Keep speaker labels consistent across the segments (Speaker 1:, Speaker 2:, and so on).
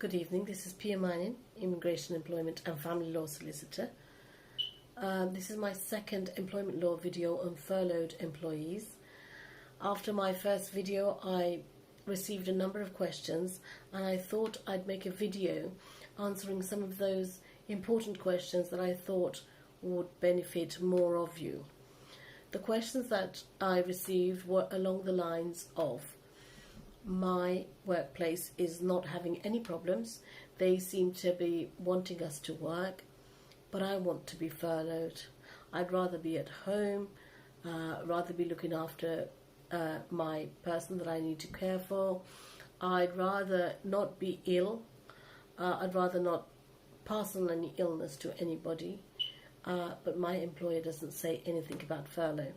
Speaker 1: Good evening, this is Piya Mayenin, Immigration, Employment and Family Law Solicitor. This is my second employment law video on furloughed employees. After my first video, I received a number of questions and I thought I'd make a video answering some of those important questions that I thought would benefit more of you. The questions that I received were along the lines of: my workplace is not having any problems. They seem to be wanting us to work, but I want to be furloughed. I'd rather be at home, rather be looking after my person that I need to care for. I'd rather not be ill. I'd rather not pass on any illness to anybody, but my employer doesn't say anything about furlough.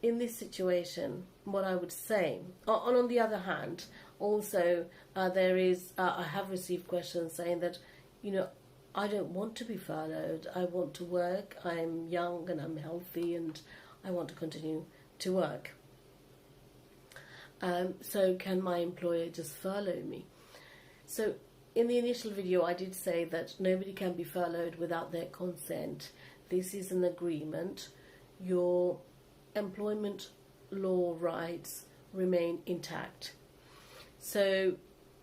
Speaker 1: In this situation, what I would say, and on the other hand, also I have received questions saying that, I don't want to be furloughed. I want to work. I'm young and I'm healthy and I want to continue to work. So can my employer just furlough me? So in the initial video, I did say that nobody can be furloughed without their consent. This is an agreement. Your employment law rights remain intact. So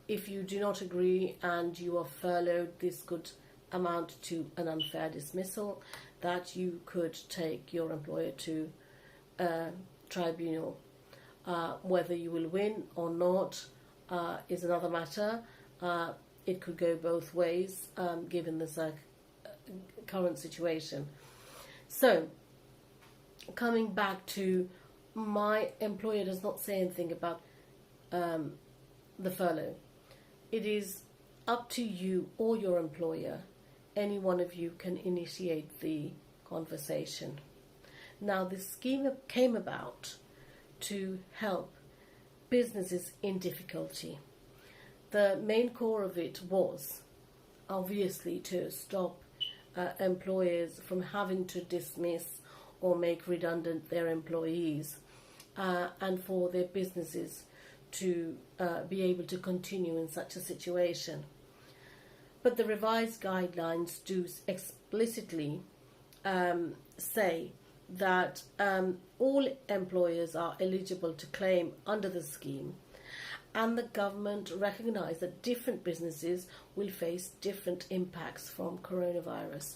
Speaker 1: if you do not agree and you are furloughed, this could amount to an unfair dismissal that you could take your employer to tribunal. Whether you will win or not is another matter. It could go both ways given the current situation. So coming back to, my employer does not say anything about the furlough. It is up to you or your employer. Any one of you can initiate the conversation. Now, this scheme came about to help businesses in difficulty. The main core of it was obviously to stop employers from having to dismiss or make redundant their employees, and for their businesses to be able to continue in such a situation. But the revised guidelines do explicitly say that all employers are eligible to claim under the scheme, and the government recognised that different businesses will face different impacts from coronavirus.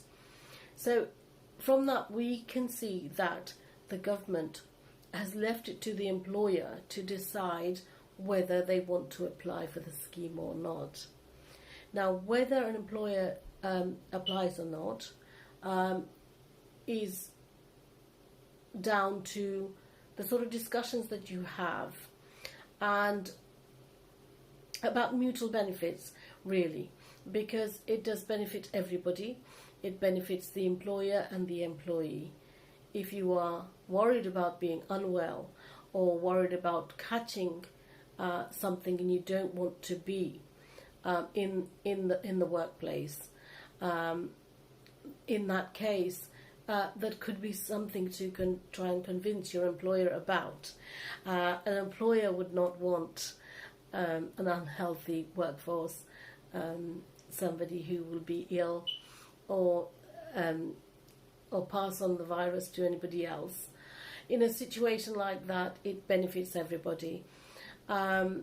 Speaker 1: So from that, we can see that the government has left it to the employer to decide whether they want to apply for the scheme or not. Now, whether an employer applies or not is down to the sort of discussions that you have and about mutual benefits, really, because it does benefit everybody. It benefits the employer and the employee. If you are worried about being unwell or worried about catching something and you don't want to be in the workplace, in that case, that could be something to try and convince your employer about. An employer would not want an unhealthy workforce, somebody who will be ill or pass on the virus to anybody else. In a situation like that, it benefits everybody. That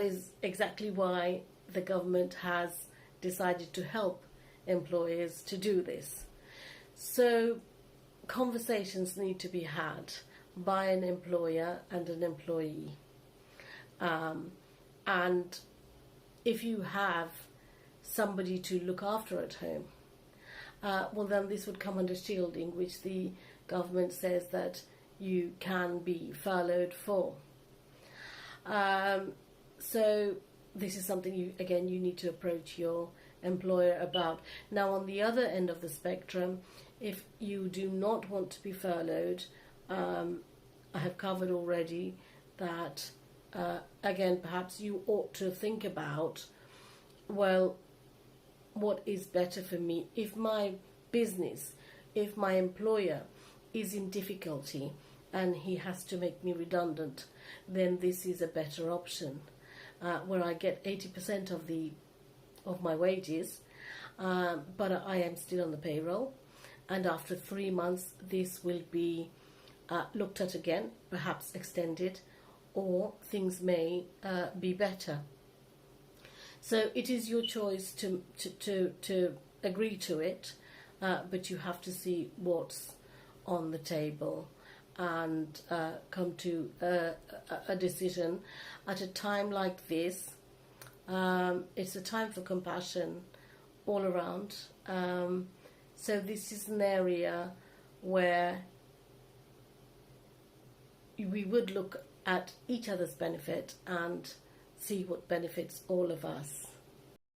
Speaker 1: is exactly why the government has decided to help employers to do this. So conversations need to be had by an employer and an employee. And if you have somebody to look after at home, well, then this would come under shielding, which the government says that you can be furloughed for. So this is something you need to approach your employer about. Now, on the other end of the spectrum, if you do not want to be furloughed, I have covered already that, again, perhaps you ought to think about, well, what is better for me? If my business, if my employer is in difficulty and he has to make me redundant, then this is a better option. where I get 80% of my wages, but I am still on the payroll, and after 3 months this will be looked at again, perhaps extended, or things may be better. So it is your choice to agree to it, but you have to see what's on the table and come to a decision at a time like this. It's a time for compassion all around. So this is an area where we would look at each other's benefit and see what benefits all of us.